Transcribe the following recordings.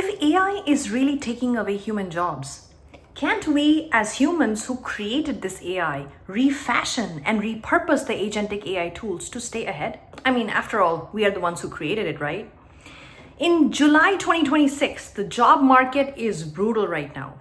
If AI is really taking away human jobs, can't we, as humans who created this AI, refashion and repurpose the agentic AI tools to stay ahead? I mean, after all, we are the ones who created it, right? In July 2026, the job market is brutal right now.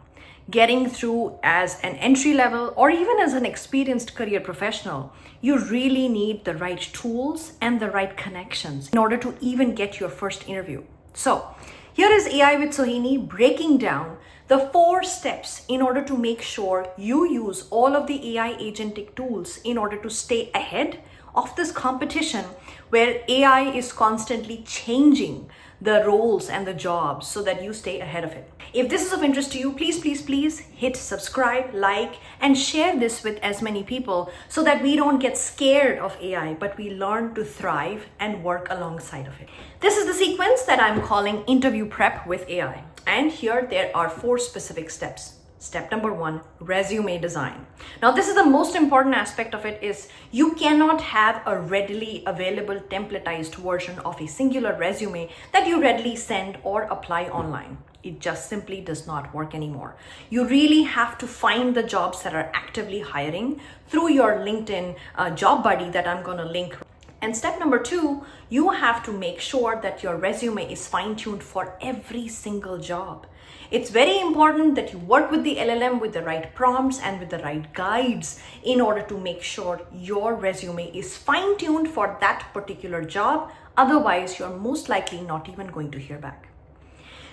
Getting through as an entry level or even as an experienced career professional, you really need the right tools and the right connections in order to even get your first interview. So, here is AI with Sohini breaking down the 4 steps in order to make sure you use all of the AI agentic tools in order to stay ahead of this competition where AI is constantly changing the roles and the jobs so that you stay ahead of it. If this is of interest to you, please hit subscribe, like, and share this with as many people so that we don't get scared of AI, but we learn to thrive and work alongside of it. This is the sequence that I'm calling interview prep with AI. And here there are 4 specific steps. Step number 1, resume design. Now, this is the most important aspect of it is you cannot have a readily available templatized version of a singular resume that you readily send or apply online. It just simply does not work anymore. You really have to find the jobs that are actively hiring through your LinkedIn job buddy that I'm going to link. And step number 2, you have to make sure that your resume is fine-tuned for every single job. It's very important that you work with the LLM with the right prompts and with the right guides in order to make sure your resume is fine-tuned for that particular job. Otherwise, you're most likely not even going to hear back.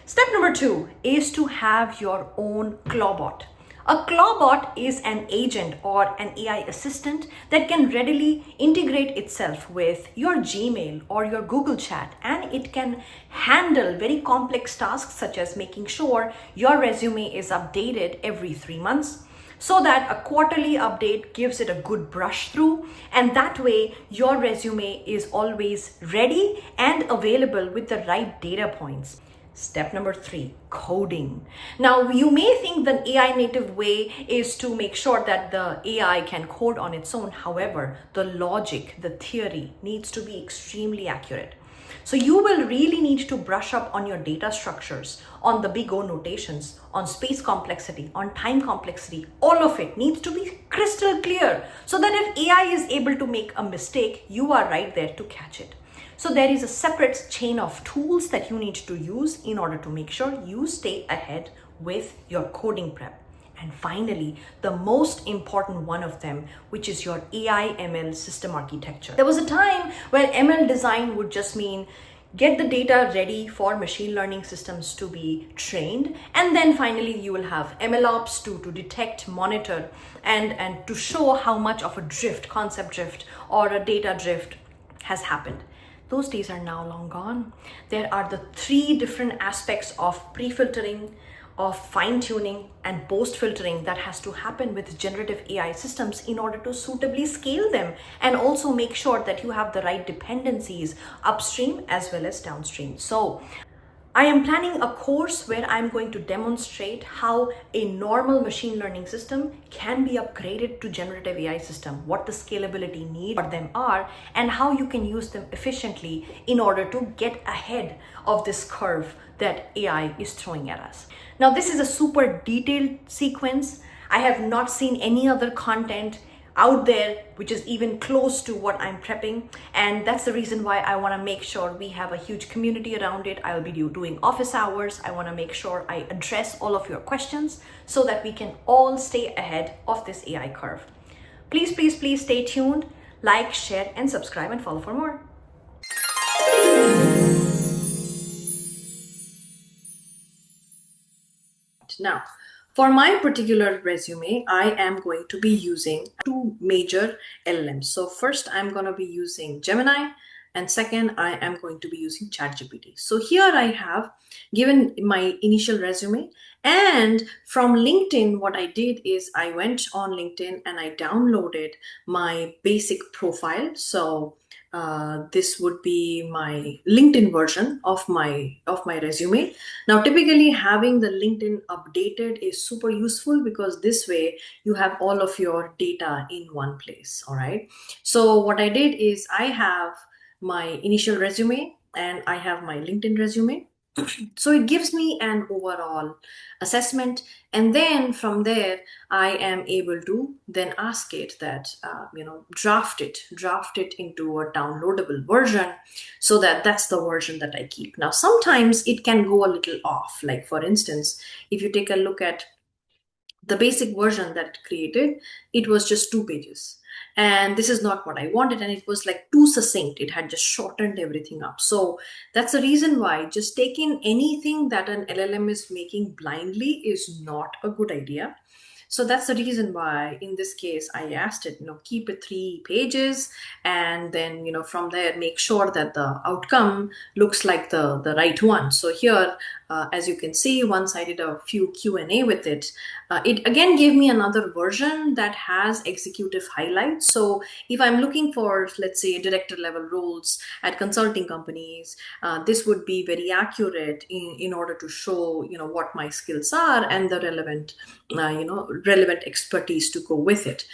Step number 2 is to have your own clawbot. A clawbot is an agent or an AI assistant that can readily integrate itself with your Gmail or your Google Chat, and it can handle very complex tasks such as making sure your resume is updated every 3 months so that a quarterly update gives it a good brush through, and that way your resume is always ready and available with the right data points. Step number 3, coding. Now, you may think the AI native way is to make sure that the AI can code on its own. However, the logic, the theory needs to be extremely accurate. So you will really need to brush up on your data structures, on the big O notations, on space complexity, on time complexity. All of it needs to be crystal clear so that if AI is able to make a mistake, you are right there to catch it. So there is a separate chain of tools that you need to use in order to make sure you stay ahead with your coding prep. And finally, the most important one of them, which is your AI ML system architecture. There was a time where ML design would just mean get the data ready for machine learning systems to be trained. And then finally, you will have MLOps to detect, monitor, and to show how much of a drift, concept drift, or a data drift has happened. Those days are now long gone. There are the 3 different aspects of pre-filtering, of fine-tuning, and post-filtering that has to happen with generative AI systems in order to suitably scale them and also make sure that you have the right dependencies upstream as well as downstream. So I am planning a course where I'm going to demonstrate how a normal machine learning system can be upgraded to generative AI system, what the scalability needs for them are, and how you can use them efficiently in order to get ahead of this curve that AI is throwing at us. Now, this is a super detailed sequence. I have not seen any other content out there which is even close to what I'm prepping, and that's the reason why I want to make sure we have a huge community around it. I'll be doing office hours. I want to make sure I address all of your questions so that we can all stay ahead of this AI curve. Please stay tuned, like, share, and subscribe, and follow for more. Now, for my particular resume, I am going to be using 2 major LLMs. So first, I'm going to be using Gemini, and second, I am going to be using ChatGPT. So here I have given my initial resume, and from LinkedIn, what I did is I went on LinkedIn and I downloaded my basic profile. So this would be my LinkedIn version of my resume. Now, typically having the LinkedIn updated is super useful because this way you have all of your data in one place. All right. So what I did is I have my initial resume and I have my LinkedIn resume. So it gives me an overall assessment, and then from there I am able to then ask it that draft it into a downloadable version, so that that's the version that I keep. Now sometimes it can go a little off, like for instance, if you take a look at the basic version that it created, it was just 2 pages. And this is not what I wanted. And it was like too succinct. It had just shortened everything up. So that's the reason why just taking anything that an LLM is making blindly is not a good idea. So that's the reason why in this case I asked it, keep it 3 pages, and then from there make sure that the outcome looks like the right one. So here, as you can see, once I did a few Q&A with it, it again gave me another version that has executive highlights. So if I'm looking for, let's say, director level roles at consulting companies, this would be very accurate in order to show what my skills are and the relevant expertise to go with it.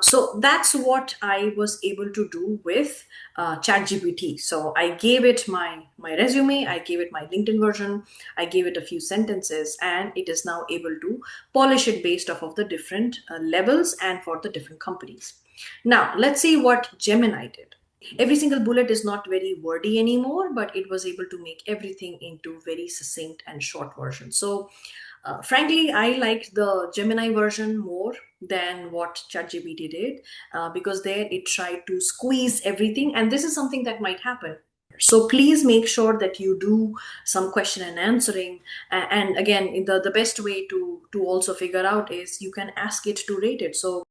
So that's what I was able to do with ChatGPT. So I gave it my resume, I gave it my LinkedIn version, I gave it a few sentences, and it is now able to polish it based off of the different levels and for the different companies. Now let's see what Gemini did. Every single bullet is not very wordy anymore, but it was able to make everything into very succinct and short version. So frankly, I liked the Gemini version more than what ChatGPT did, because there it tried to squeeze everything, and this is something that might happen. So please make sure that you do some question and answering. And again, the best way to also figure out is you can ask it to rate it. So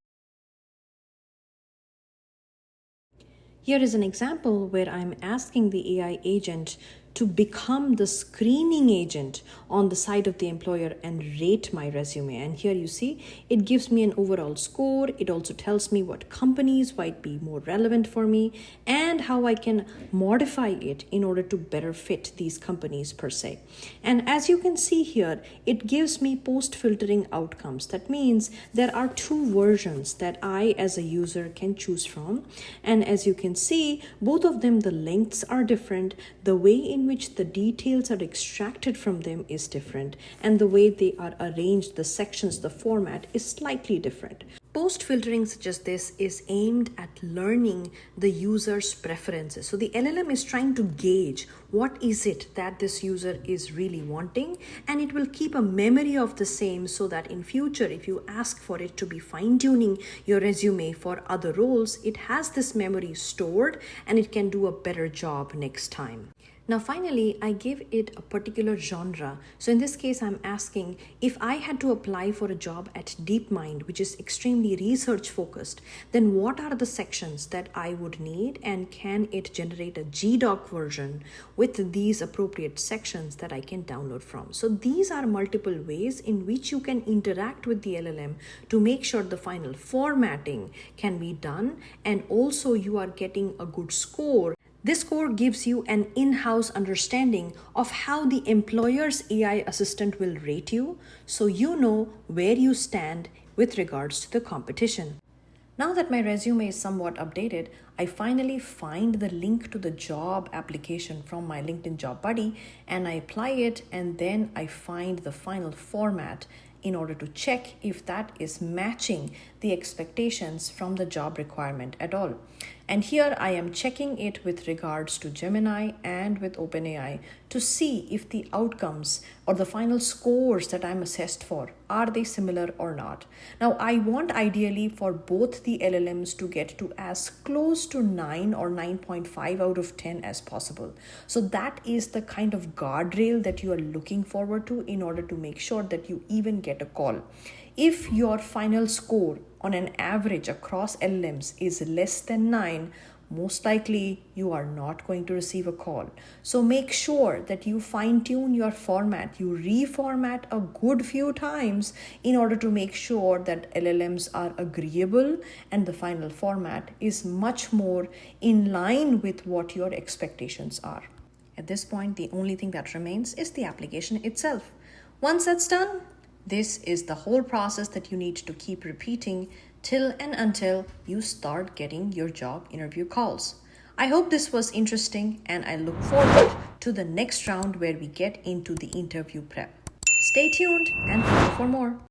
here is an example where I'm asking the AI agent to become the screening agent on the side of the employer and rate my resume. And here you see, it gives me an overall score. It also tells me what companies might be more relevant for me and how I can modify it in order to better fit these companies per se. And as you can see here, it gives me post-filtering outcomes. That means there are 2 versions that I as a user can choose from. And as you can see, both of them, the lengths are different. The way in which the details are extracted from them is different, and the way they are arranged, the sections, the format is slightly different. Post filtering such as this is aimed at learning the user's preferences. So the LLM is trying to gauge what is it that this user is really wanting, and it will keep a memory of the same, so that in future, if you ask for it to be fine-tuning your resume for other roles, it has this memory stored and it can do a better job next time. Now, finally, I give it a particular genre. So in this case, I'm asking if I had to apply for a job at DeepMind, which is extremely research focused, then what are the sections that I would need, and can it generate a GDoc version with these appropriate sections that I can download from? So these are multiple ways in which you can interact with the LLM to make sure the final formatting can be done, and also you are getting a good score. This score gives you an in-house understanding of how the employer's AI assistant will rate you, so you know where you stand with regards to the competition. Now that my resume is somewhat updated, I finally find the link to the job application from my LinkedIn Job Buddy, and I apply it, and then I find the final format in order to check if that is matching the expectations from the job requirement at all. And here I am checking it with regards to Gemini and with OpenAI to see if the outcomes or the final scores that I'm assessed for, are they similar or not. Now, I want ideally for both the LLMs to get to as close to 9 or 9.5 out of 10 as possible. So that is the kind of guardrail that you are looking forward to in order to make sure that you even get a call. If your final score on an average across LLMs is less than 9, most likely you are not going to receive a call. So make sure that you fine-tune your format, you reformat a good few times in order to make sure that LLMs are agreeable and the final format is much more in line with what your expectations are. At this point, the only thing that remains is the application itself. Once that's done, this is the whole process that you need to keep repeating till and until you start getting your job interview calls. I hope this was interesting, and I look forward to the next round where we get into the interview prep. Stay tuned and follow for more.